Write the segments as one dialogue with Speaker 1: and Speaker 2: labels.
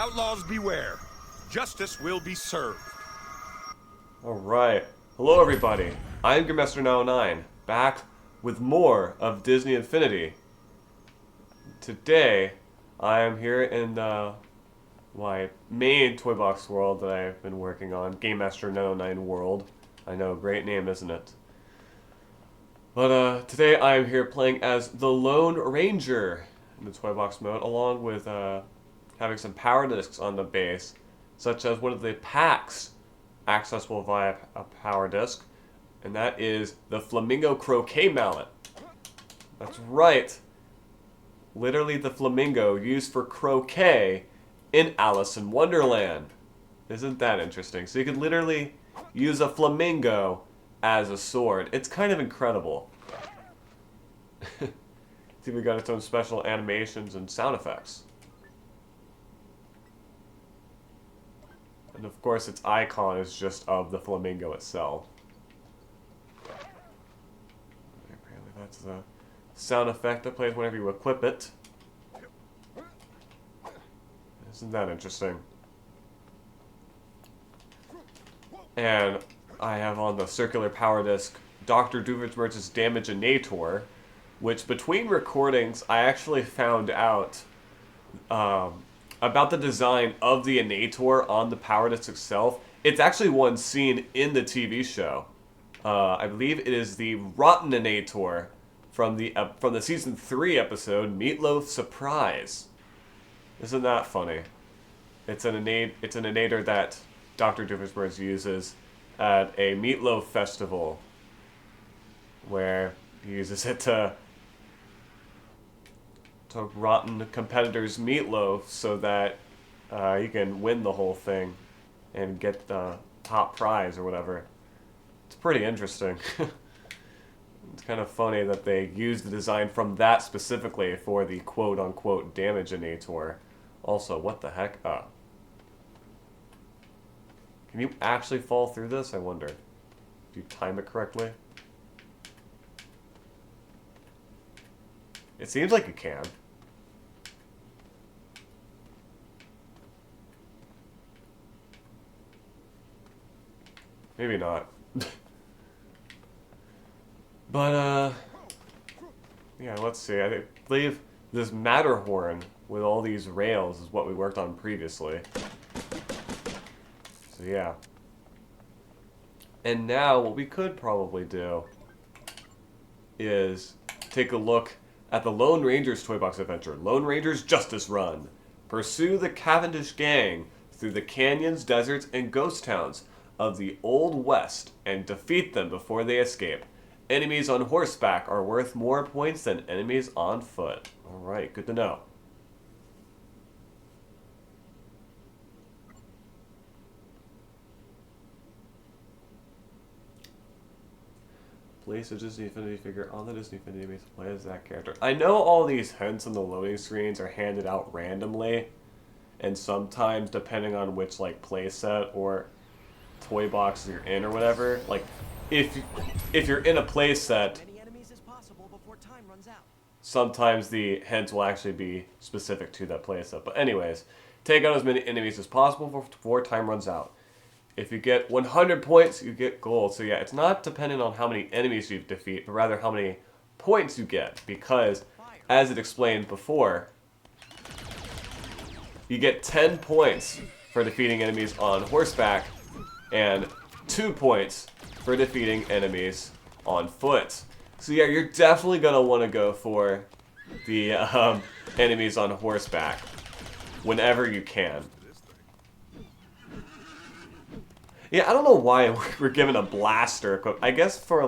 Speaker 1: Outlaws beware. Justice will be served.
Speaker 2: Alright. Hello everybody. I'm Gamemaster 909, back with more of Disney Infinity. Today, I am here in my main toy box world that I've been working on, Gamemaster 909 World. I know, great name, isn't it? But today I am here playing as the Lone Ranger in the toy box mode, along with having some power discs on the base, such as one of the packs accessible via a power disc, and that is the Flamingo Croquet Mallet. That's right. Literally the flamingo used for croquet in Alice in Wonderland. Isn't that interesting? So you could literally use a flamingo as a sword. It's kind of incredible. It's even got its own special animations and sound effects. And of course its icon is just of the flamingo itself. Apparently that's the sound effect that plays whenever you equip it. Isn't that interesting? And I have on the circular power disc Dr. Doofenshmirtz's Damage-inator, which between recordings I actually found out about the design of the Inator on the power disc itself. It's actually one seen in the TV show. I believe it is the Rotten Inator from the season 3 episode Meatloaf Surprise. Isn't that funny? It's an Inator that Dr. Doofenshmirtz uses at a meatloaf festival, where he uses it to rotten competitors' meatloaf so that he can win the whole thing and get the top prize or whatever. It's pretty interesting. It's kind of funny that they used the design from that specifically for the quote-unquote Damage-inator. Also, what the heck? Can you actually fall through this? I wonder. Do you time it correctly? It seems like you can. Maybe not. But, yeah, let's see. I believe this Matterhorn with all these rails is what we worked on previously. So, yeah. And now, what we could probably do is take a look at the Lone Ranger's Toy Box Adventure, Lone Ranger's Justice Run. Pursue the Cavendish Gang through the canyons, deserts, and ghost towns of the Old West and defeat them before they escape. Enemies on horseback are worth more points than enemies on foot. Alright, good to know. Place a Disney Infinity figure on the Disney Infinity base to play as that character. I know all these hints on the loading screens are handed out randomly, and sometimes, depending on which playset or toy box you're in or whatever, if you're in a playset, sometimes the hints will actually be specific to that playset. But anyways, take out as many enemies as possible before time runs out. If you get 100 points, you get gold. So yeah, it's not dependent on how many enemies you defeat, but rather how many points you get. Because, as it explained before, you get 10 points for defeating enemies on horseback, and 2 points for defeating enemies on foot. So yeah, you're definitely going to want to go for the enemies on horseback whenever you can. Yeah, I don't know why we're given a blaster equip. I guess for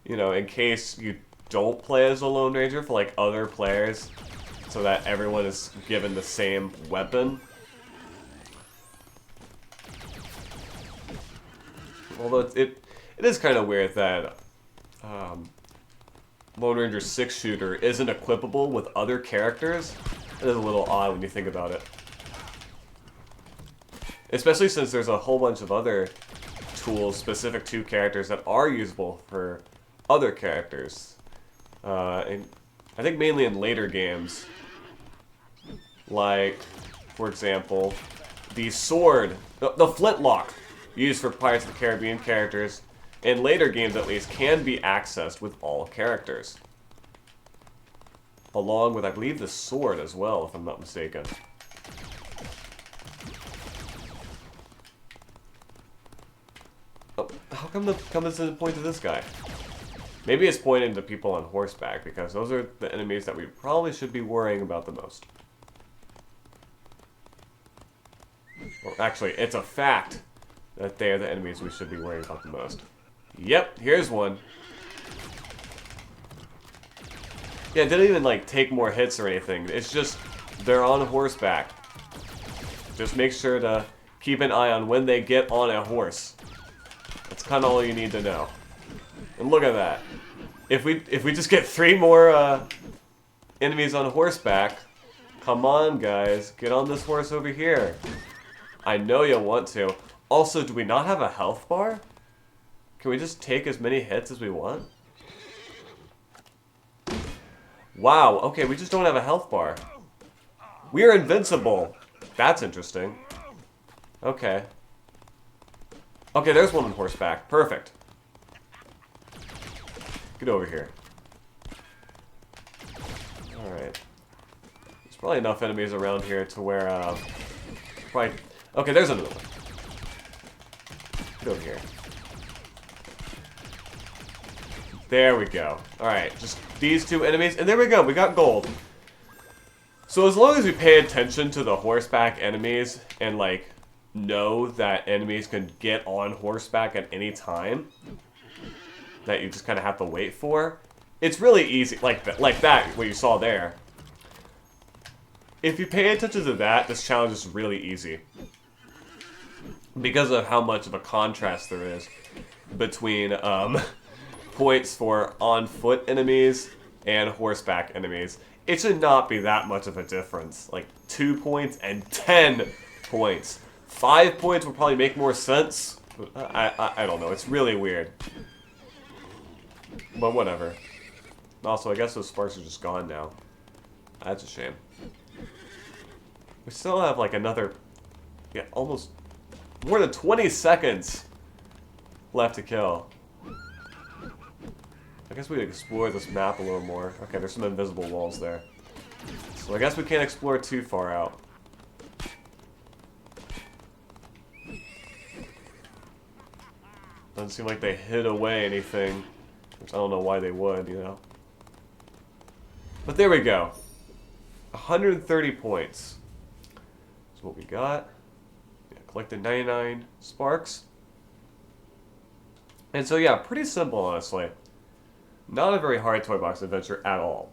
Speaker 2: in case you don't play as a Lone Ranger, for other players, so that everyone is given the same weapon. Although it is kind of weird that Lone Ranger's 6-shooter isn't equipable with other characters. It is a little odd when you think about it. Especially since there's a whole bunch of other tools specific to characters that are usable for other characters. And I think mainly in later games. Like, for example, the sword, the flintlock used for Pirates of the Caribbean characters, in later games at least, can be accessed with all characters. Along with, I believe, the sword as well, if I'm not mistaken. Oh, how come this isn't pointing to this guy? Maybe it's pointing to people on horseback, because those are the enemies that we probably should be worrying about the most. Or actually, it's a fact that they are the enemies we should be worrying about the most. Yep, here's one. Yeah, it didn't even, like, take more hits or anything. It's just, they're on horseback. Just make sure to keep an eye on when they get on a horse. That's kind of all you need to know. And look at that. If we just get 3 more enemies on horseback, come on, guys, get on this horse over here. I know you'll want to. Also, do we not have a health bar? Can we just take as many hits as we want? Wow, okay, we just don't have a health bar. We are invincible. That's interesting. Okay. Okay, there's one on horseback. Perfect. Get over here. Alright. There's probably enough enemies around here to where, probably... Okay, there's another one. Get over here. There we go. Alright, just these 2 enemies, and there we go, we got gold. So as long as we pay attention to the horseback enemies, and, like, know that enemies can get on horseback at any time, that you just kind of have to wait for, it's really easy, like that, what you saw there. If you pay attention to that, this challenge is really easy. Because of how much of a contrast there is between, points for on-foot enemies and horseback enemies. It should not be that much of a difference. Like, 2 points and 10 points. 5 points would probably make more sense. I don't know. It's really weird. But whatever. Also, I guess those sparks are just gone now. That's a shame. We still have, like, another... Yeah, almost... more than 20 seconds left to kill. I guess we could explore this map a little more. Okay, there's some invisible walls there. So I guess we can't explore too far out. Doesn't seem like they hid away anything. Which I don't know why they would, you know. But there we go. 130 points. That's what we got. Yeah, collected 99 sparks. And so yeah, pretty simple, honestly. Not a very hard toy box adventure at all.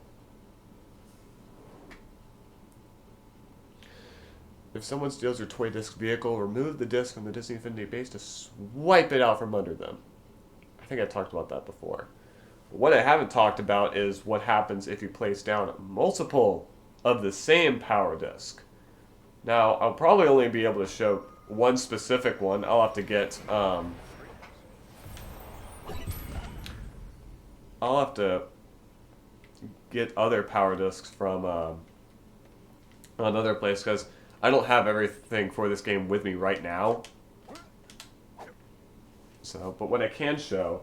Speaker 2: If someone steals your toy disc vehicle, remove the disc from the Disney Infinity base to swipe it out from under them. I think I talked about that before. But what I haven't talked about is what happens if you place down multiple of the same power disc. Now, I'll probably only be able to show one specific one. I'll have to get, I'll have to get other power discs from another place, because I don't have everything for this game with me right now. So, but what I can show...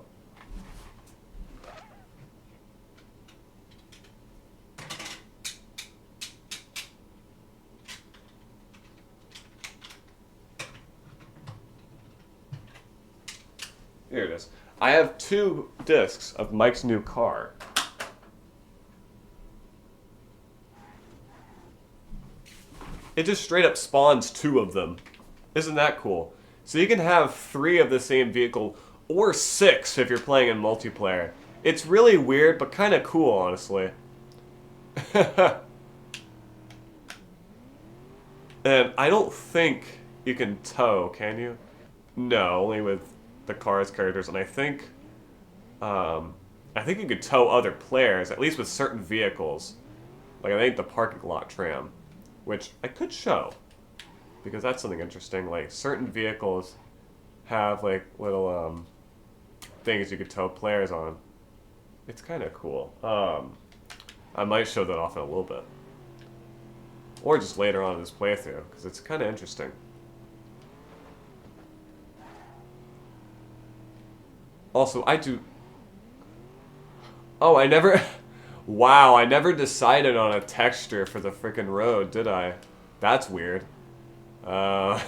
Speaker 2: Here it is. I have 2 discs of Mike's new car. It just straight up spawns 2 of them. Isn't that cool? So you can have 3 of the same vehicle, or 6 if you're playing in multiplayer. It's really weird, but kind of cool, honestly. And I don't think you can tow, can you? No, only with the car's characters, and I think you could tow other players, at least with certain vehicles. Like, I think the parking lot tram, which I could show, because that's something interesting. Like, certain vehicles have, like, little, things you could tow players on. It's kind of cool. I might show that off in a little bit. Or just later on in this playthrough, because it's kind of interesting. Also, I do... Oh, I never... Wow, I never decided on a texture for the frickin' road, did I? That's weird. I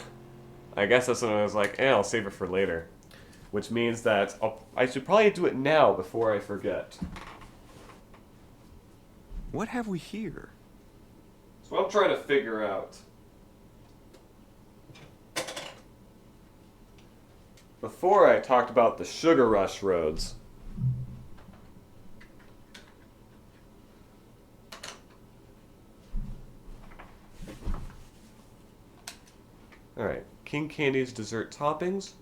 Speaker 2: guess that's when I was like, I'll save it for later. Which means that I should probably do it now before I forget.
Speaker 1: What have we here?
Speaker 2: So I'm trying to figure out. Before I talked about the Sugar Rush roads. Alright, King Candy's dessert toppings.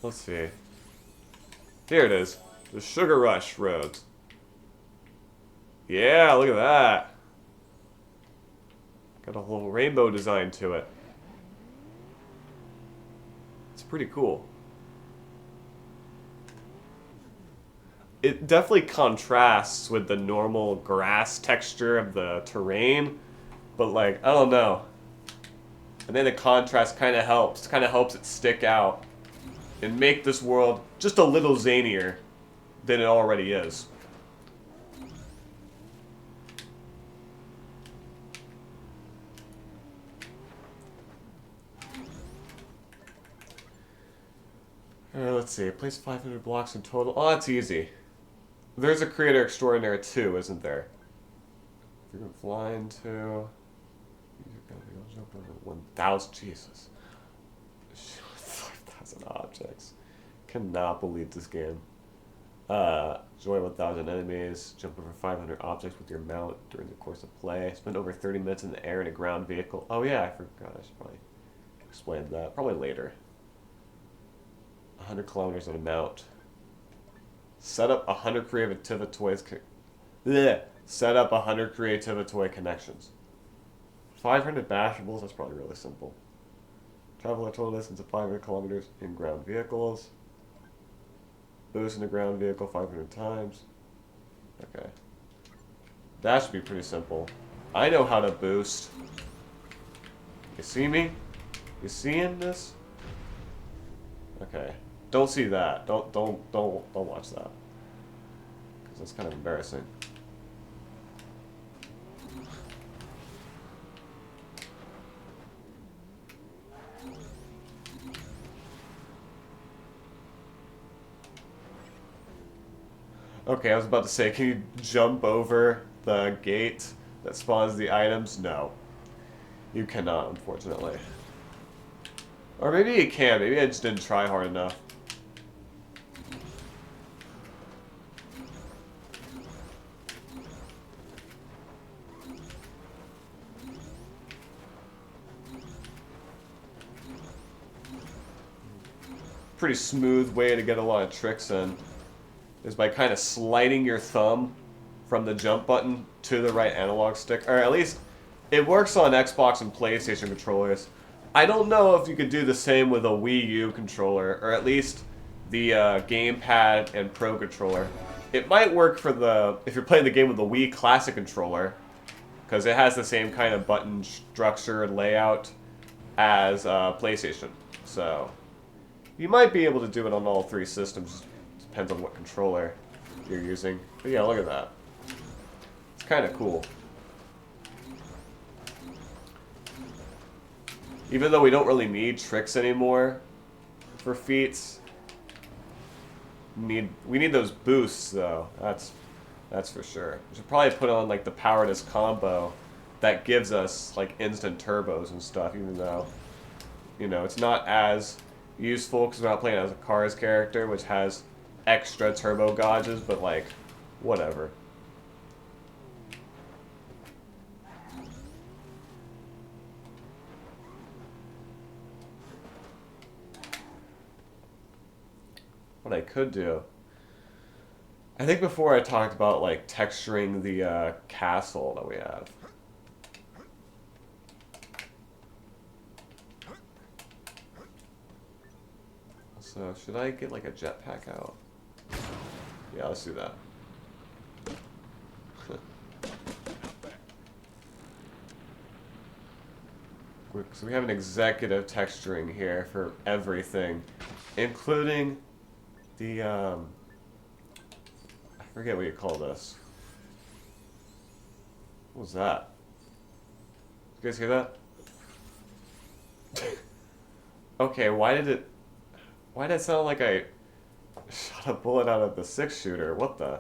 Speaker 2: Let's see. Here it is. The Sugar Rush roads. Yeah, look at that. Got a whole rainbow design to it. It's pretty cool. It definitely contrasts with the normal grass texture of the terrain, but like, I don't know. I think the contrast kind of helps it stick out and make this world just a little zanier than it already is. Let's see, place 500 blocks in total. Oh, that's easy. There's a creator extraordinaire too, isn't there? If you're gonna fly into... You're gonna jump over 1,000, Jesus. 5,000 objects. Cannot believe this game. Join 1,000 enemies. Jump over 500 objects with your mount during the course of play. Spend over 30 minutes in the air in a ground vehicle. Oh yeah, I forgot. I should probably explain that. Probably later. 100 kilometers on a mount. Set up 100 creative toys. Set up 100 creative toy connections. 500 bashables. That's probably really simple. Travel a total distance of 500 kilometers in ground vehicles. Boost in the ground vehicle 500 times. Okay. That should be pretty simple. I know how to boost. You see me? You seeing this? Okay. Don't see that. Don't watch that. Because that's kind of embarrassing. Okay, I was about to say, can you jump over the gate that spawns the items? No. You cannot, unfortunately. Or maybe you can. Maybe I just didn't try hard enough. Pretty smooth way to get a lot of tricks in is by kind of sliding your thumb from the jump button to the right analog stick. Or at least it works on Xbox and PlayStation controllers. I don't know if you could do the same with a Wii U controller, or at least the gamepad and Pro controller. It might work for if you're playing the game with the Wii Classic controller, because it has the same kind of button structure and layout as PlayStation. So you might be able to do it on all three systems. Depends on what controller you're using. But yeah, look at that. It's kind of cool. Even though we don't really need tricks anymore for feats, we need those boosts though. That's for sure. We should probably put on like the powerless combo that gives us like instant turbos and stuff. Even though, you know, it's not as useful because we're not playing as a Cars character, which has extra turbo gauges, but like, whatever. What I could do, I think before I talked about like texturing the castle that we have. So should I get like a jetpack out? Yeah, let's do that. So we have an executive texturing here for everything, including the, I forget what you call this. What was that? You guys hear that? Okay, why did it sound like I shot a bullet out of the 6-shooter? What the?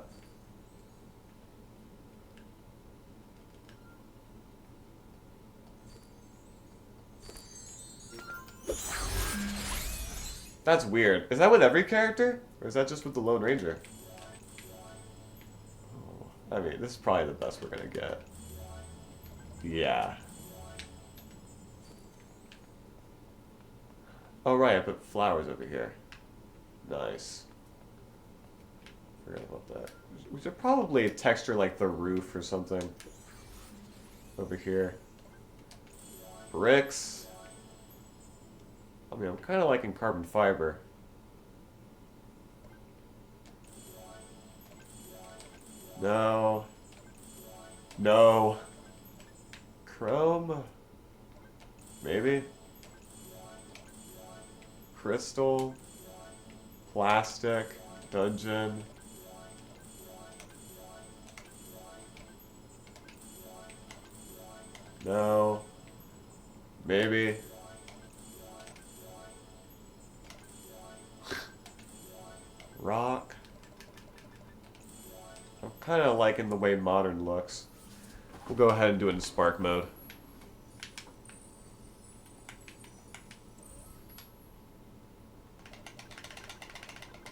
Speaker 2: That's weird. Is that with every character? Or is that just with the Lone Ranger? Oh, I mean, this is probably the best we're gonna get. Yeah. Oh right, I put flowers over here. Nice. Forgot about that. We should probably texture like the roof or something. Over here. Bricks. I mean, I'm kind of liking carbon fiber. No. No. Chrome? Maybe? Crystal? Plastic? Dungeon? No. Maybe? Rock? I'm kind of liking the way modern looks. We'll go ahead and do it in Spark mode.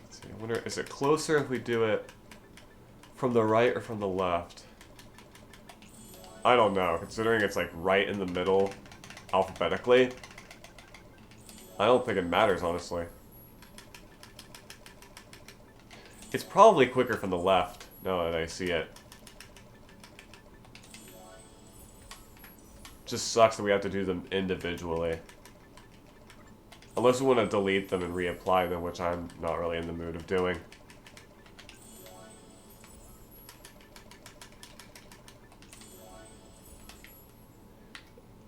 Speaker 2: Let's see, I wonder, is it closer if we do it from the right or from the left? I don't know, considering it's like right in the middle alphabetically. I don't think it matters, honestly. It's probably quicker from the left, now that I see it. Just sucks that we have to do them individually. Unless we want to delete them and reapply them, which I'm not really in the mood of doing.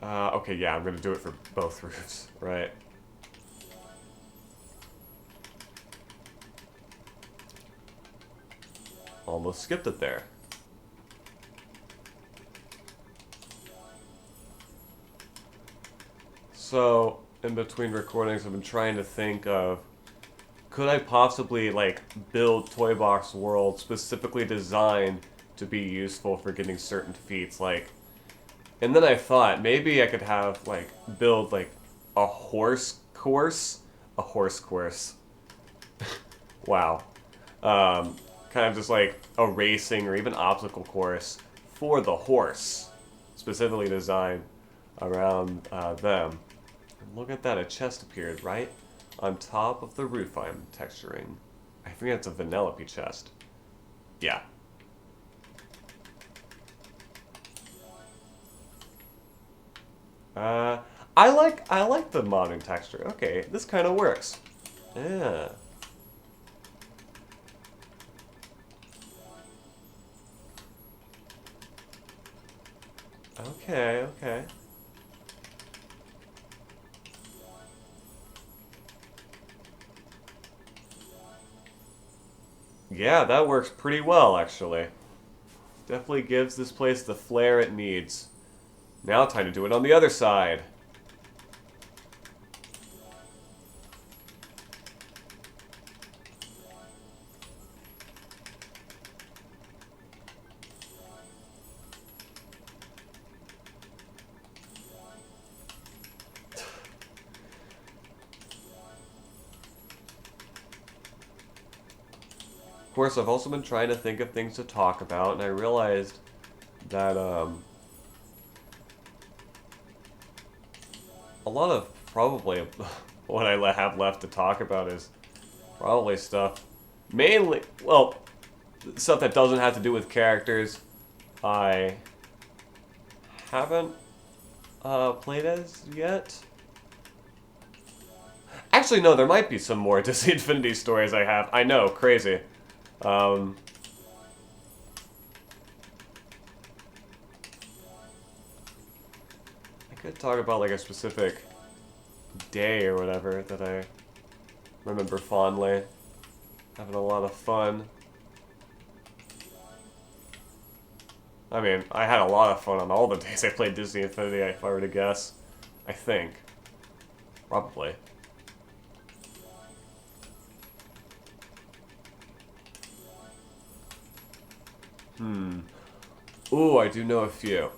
Speaker 2: Okay, yeah, I'm going to do it for both roofs, right? Almost skipped it there. So, in between recordings, I've been trying to think of, could I possibly, like, build Toy Box World specifically designed to be useful for getting certain feats, like, and then I thought, maybe I could have, like, build, like, a horse course? A horse course. Wow. Kind of just like a racing or even obstacle course for the horse, specifically designed around them. And look at that, a chest appeared right on top of the roof I'm texturing. I think it's a Vanellope chest. Yeah. I like the modern texture. Okay, this kind of works. Yeah. Okay, okay. Yeah, that works pretty well, actually. Definitely gives this place the flair it needs. Now time to do it on the other side. Of course, I've also been trying to think of things to talk about, and I realized that, a lot of probably what I have left to talk about is probably stuff, mainly, well, stuff that doesn't have to do with characters I haven't played as yet. Actually, no, there might be some more Disney Infinity stories I have. I know, crazy. I could talk about like a specific day or whatever that I remember fondly. Having a lot of fun. I mean, I had a lot of fun on all the days I played Disney Infinity, if I were to guess. I think. Probably. Ooh, I do know a few.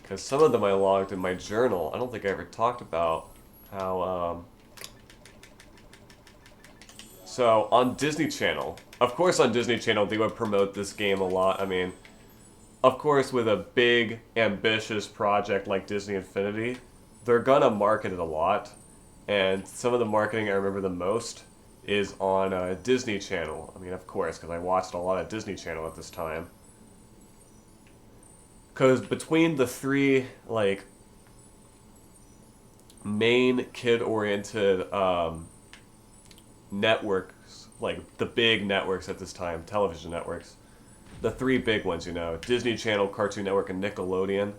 Speaker 2: Because some of them I logged in my journal. I don't think I ever talked about how, So, on Disney Channel, of course on Disney Channel they would promote this game a lot. I mean, of course with a big, ambitious project like Disney Infinity, they're gonna market it a lot. And some of the marketing I remember the most is on Disney Channel. I mean, of course, because I watched a lot of Disney Channel at this time. Because between the three, like, main kid-oriented networks, like the big networks at this time, television networks, the three big ones, you know, Disney Channel, Cartoon Network, and Nickelodeon.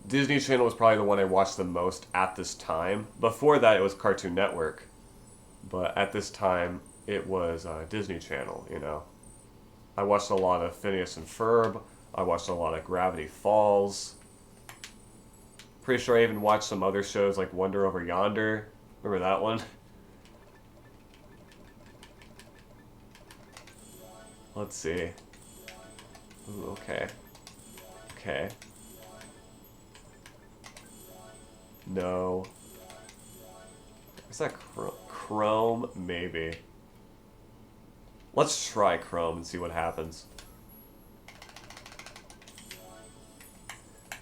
Speaker 2: Disney Channel was probably the one I watched the most at this time. Before that, it was Cartoon Network. But at this time, it was Disney Channel, you know. I watched a lot of Phineas and Ferb. I watched a lot of Gravity Falls. Pretty sure I even watched some other shows like Wonder Over Yonder. Remember that one? Let's see. Ooh, okay. Okay. No. Is that Chrome? Maybe. Let's try Chrome and see what happens.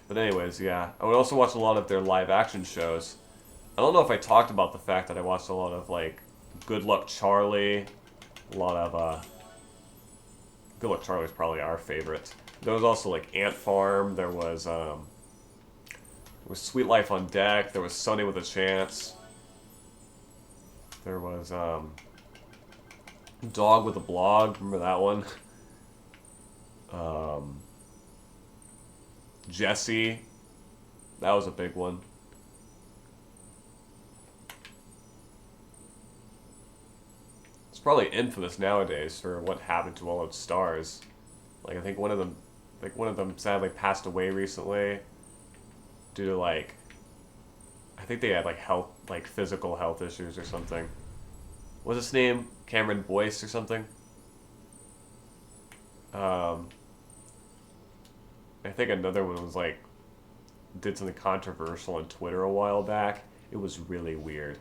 Speaker 2: But anyways, yeah. I would also watch a lot of their live action shows. I don't know if I talked about the fact that I watched a lot of, like, Good Luck Charlie. A lot of, Good Luck Charlie is probably our favorite. There was also, like, Ant Farm. There was Sweet Life on Deck. There was Sunny with a Chance. There was, Dog with a Blog. Remember that one? Jessie. That was a big one. It's probably infamous nowadays for what happened to all its stars. Like, I think one of them sadly passed away recently due to, like, I think they had, like, physical health issues or something. What's his name? Cameron Boyce or something? I think another one was, like, did something controversial on Twitter a while back. It was really weird.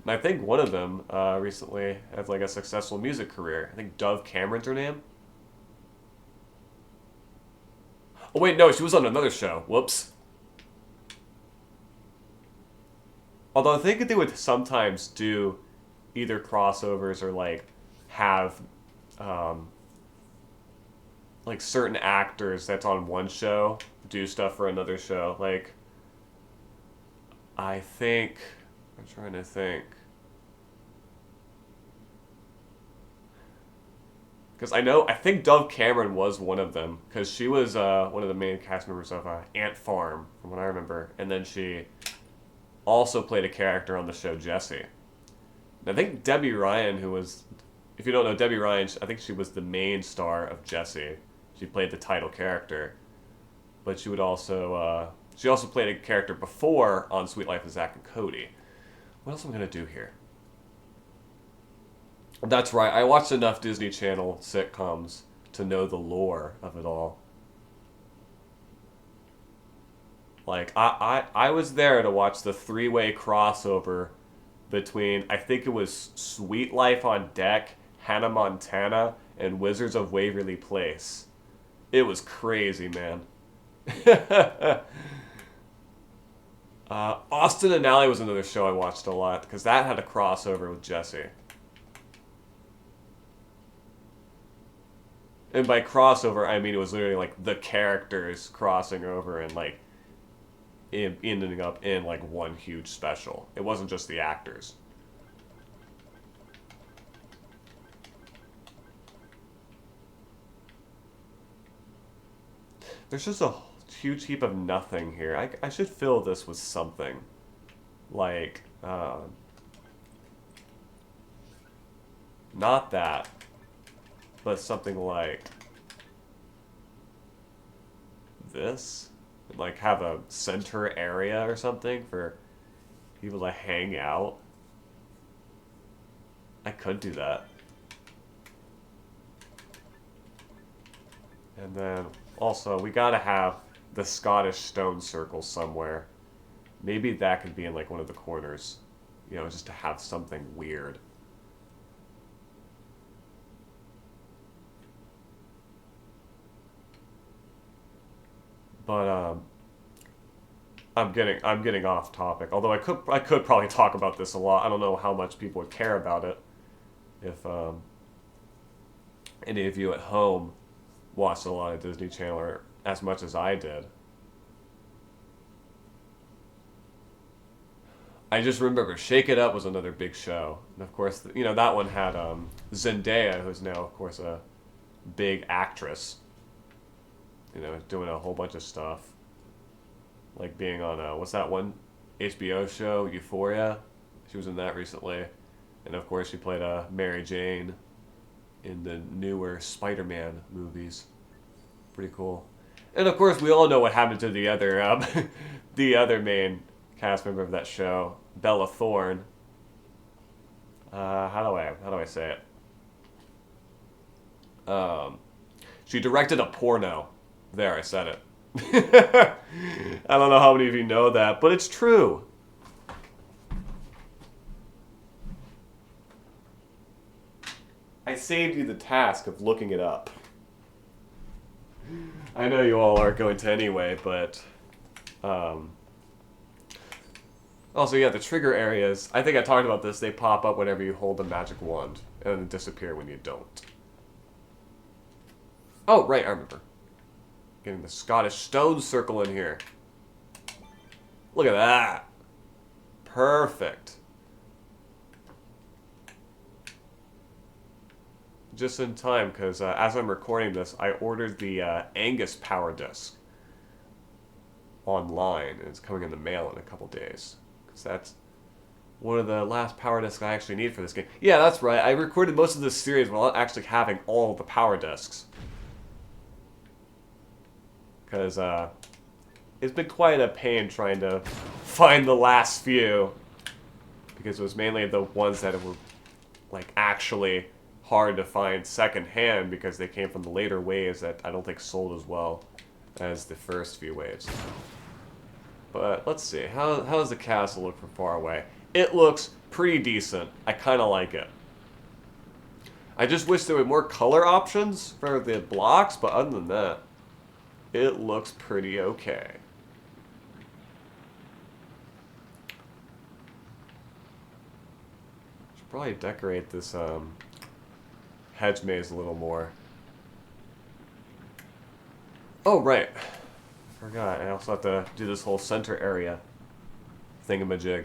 Speaker 2: And I think one of them recently has, like, a successful music career. I think Dove Cameron's her name. Oh, wait, no, she was on another show. Whoops. Although I think they would sometimes do either crossovers or, like, have, like, certain actors that's on one show do stuff for another show. Like, I think... I'm trying to think. Because I think Dove Cameron was one of them. Because she was one of the main cast members of Ant Farm, from what I remember. And then she also played a character on the show Jessie. And I think Debbie Ryan, who was... If you don't know Debbie Ryan, I think she was the main star of Jessie. She played the title character. But she would also... she also played a character before on Sweet Life of Zack and Cody. What else am I going to do here? That's right, I watched enough Disney Channel sitcoms to know the lore of it all. Like, I was there to watch the three-way crossover between, I think it was Sweet Life on Deck, Hannah Montana, and Wizards of Waverly Place. It was crazy, man. Austin and Ally was another show I watched a lot, because that had a crossover with Jessie. And by crossover, I mean it was literally, like, the characters crossing over and, like, ending up in, like, one huge special. It wasn't just the actors. There's just huge heap of nothing here. I should fill this with something. Like, not that, but something like this. Like, have a center area or something for people to hang out. I could do that. And then, also, we gotta have the Scottish stone circle somewhere. Maybe that could be in, like, one of the corners. You know, just to have something weird. But, I'm getting off topic. Although I could probably talk about this a lot. I don't know how much people would care about it. If, any of you at home watched a lot of Disney Channel or as much as I did. I just remember Shake It Up was another big show. And of course, you know, that one had Zendaya, who's now, of course, a big actress. You know, doing a whole bunch of stuff. Like being on, what's that one HBO show, Euphoria? She was in that recently. And of course, she played Mary Jane in the newer Spider-Man movies. Pretty cool. And of course, we all know what happened to the other, the other main cast member of that show, Bella Thorne. How do I say it? She directed a porno. There, I said it. I don't know how many of you know that, but it's true. I saved you the task of looking it up. I know you all aren't going to anyway, but also, yeah, the trigger areas, I think I talked about this, they pop up whenever you hold the magic wand, and then disappear when you don't. Oh, right, I remember. Getting the Scottish stone circle in here. Look at that. Perfect. Just in time, because as I'm recording this, I ordered the Angus power disc online, and it's coming in the mail in a couple days. Because that's one of the last power discs I actually need for this game. Yeah, that's right. I recorded most of this series without actually having all of the power discs. Because it's been quite a pain trying to find the last few. Because it was mainly the ones that were, like, actually hard to find secondhand because they came from the later waves that I don't think sold as well as the first few waves. But let's see, how does the castle look from far away? It looks pretty decent. I kind of like it. I just wish there were more color options for the blocks, but other than that, it looks pretty okay. Should probably decorate this hedge maze a little more. Oh, right. Forgot. I also have to do this whole center area thingamajig.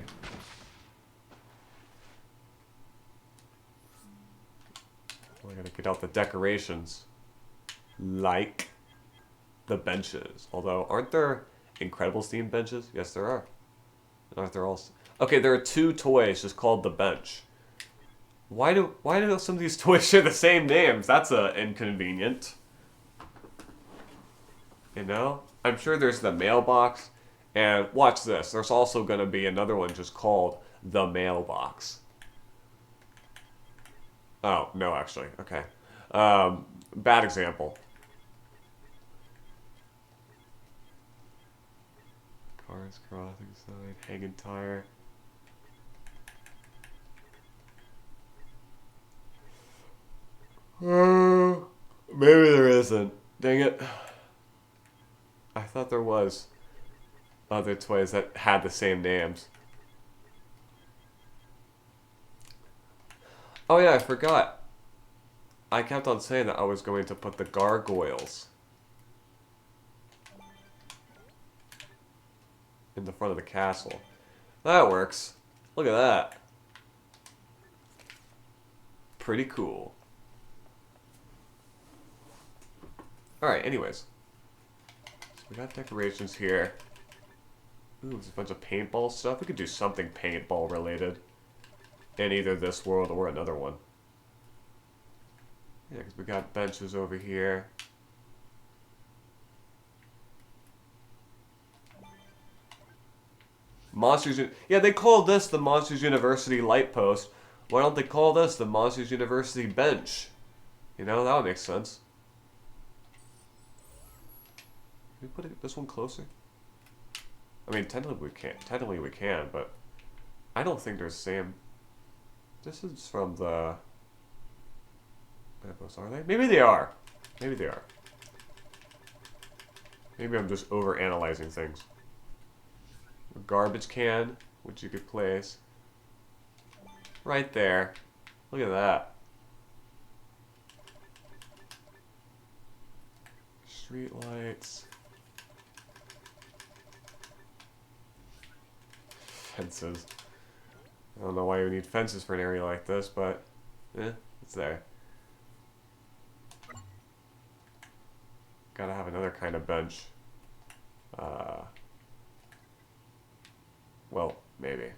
Speaker 2: I gotta get out the decorations. Like the benches. Although, aren't there Incredibles themed benches? Yes, there are. Aren't there all... Okay, there are two toys just called the bench. Why do some of these toys share the same names? That's inconvenient. You know? I'm sure there's the mailbox. And watch this. There's also going to be another one just called the mailbox. Oh, no, actually. Okay. Bad example. Cars crossing sign, hanging tire. Maybe there isn't. Dang it. I thought there was other toys that had the same names. Oh yeah, I forgot. I kept on saying that I was going to put the gargoyles in the front of the castle. That works. Look at that. Pretty cool. Alright, anyways. we got decorations here. Ooh, there's a bunch of paintball stuff. We could do something paintball related in either this world or another one. Yeah, because we got benches over here. Yeah, they call this the Monsters University light post. Why don't they call this the Monsters University bench? You know, that would make sense. Can we put this one closer? I mean, technically we can't. Technically we can, but I don't think they're the same. This is from the... Are they? Maybe they are. Maybe they are. Maybe I'm just over-analyzing things. A garbage can, which you could place right there. Look at that. Street lights. Fences. I don't know why you need fences for an area like this, but it's there. Gotta have another kind of bench. Well, maybe.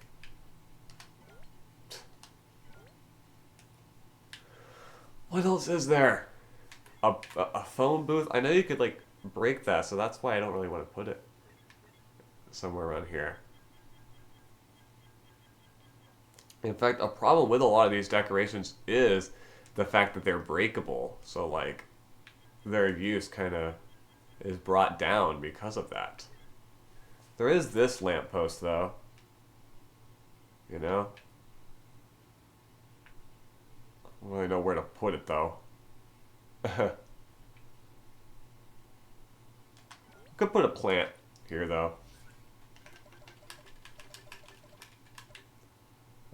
Speaker 2: What else is there? A phone booth? I know you could, like, break that, so that's why I don't really want to put it somewhere around here. In fact, a problem with a lot of these decorations is the fact that they're breakable. So, like, their use kind of is brought down because of that. There is this lamppost, though. You know? I don't really know where to put it, though. Could put a plant here, though.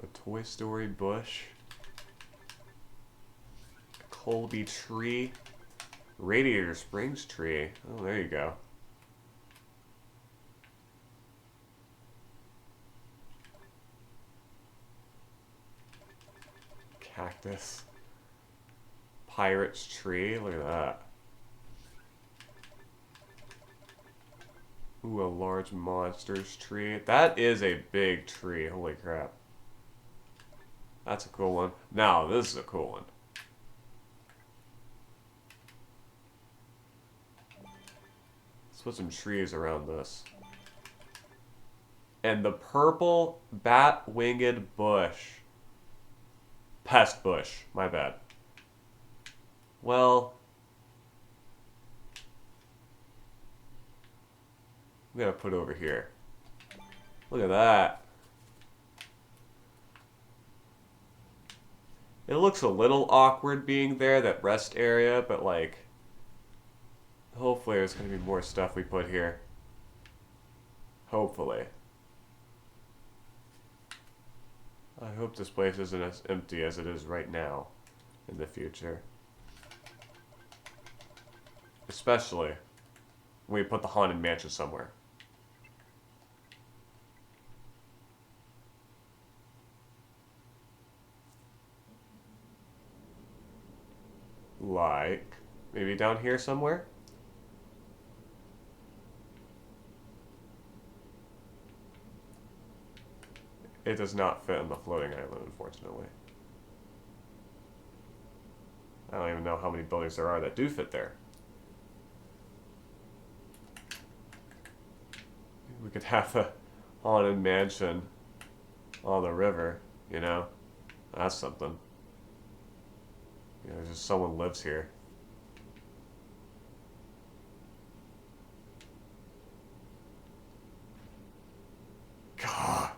Speaker 2: A Toy Story bush. A Colby tree. Radiator Springs tree. Oh, there you go. Cactus. Pirate's tree. Look at that. Ooh, a large monsters tree. That is a big tree. Holy crap. That's a cool one. Now, this is a cool one. Let's put some trees around this. And the purple bat-winged bush. Pest bush. My bad. Well, I'm gonna put it over here. Look at that. It looks a little awkward being there, that rest area, but like, hopefully there's gonna be more stuff we put here. Hopefully. I hope this place isn't as empty as it is right now in the future. Especially when we put the Haunted Mansion somewhere. Like, maybe down here somewhere? It does not fit on the floating island, unfortunately. I don't even know how many buildings there are that do fit there. We could have a haunted mansion on the river, you know? That's something. You know, just someone lives here. God,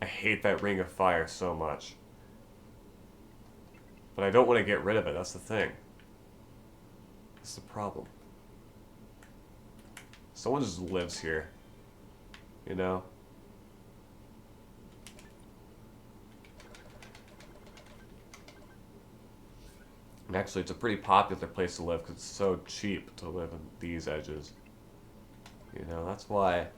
Speaker 2: I hate that ring of fire so much. But I don't want to get rid of it, that's the thing. That's the problem. Someone just lives here. You know? And actually, it's a pretty popular place to live because it's so cheap to live in these edges. You know, that's why.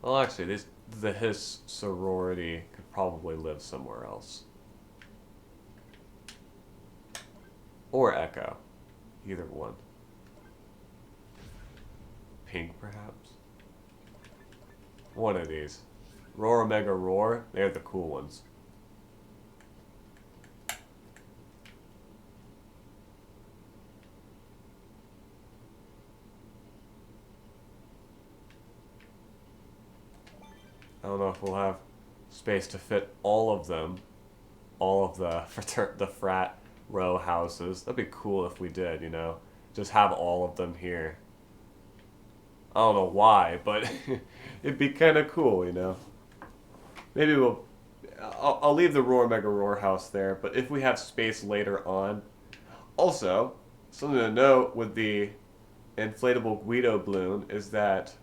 Speaker 2: Well, actually, his sorority could probably live somewhere else. Or Echo. Either one. Pink, perhaps? One of these. Roar, Omega, Roar. They're the cool ones. I don't know if we'll have space to fit all of them. All of the frat row houses. That'd be cool if we did, you know? Just have all of them here. I don't know why, but it'd be kind of cool, you know? Maybe we'll... I'll leave the Roar Mega Roar house there, but if we have space later on... Also, something to note with the inflatable Guido balloon is that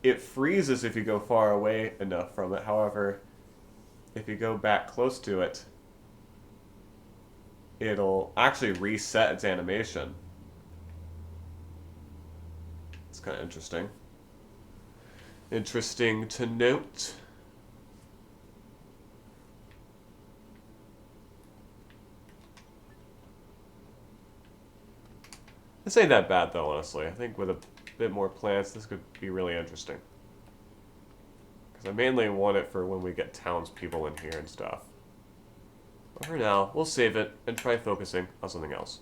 Speaker 2: it freezes if you go far away enough from it. However, if you go back close to it, it'll actually reset its animation. It's kind of interesting. Interesting to note. This ain't that bad though, honestly. I think with a bit more plants, this could be really interesting. Because I mainly want it for when we get townspeople in here and stuff. But for now, we'll save it and try focusing on something else.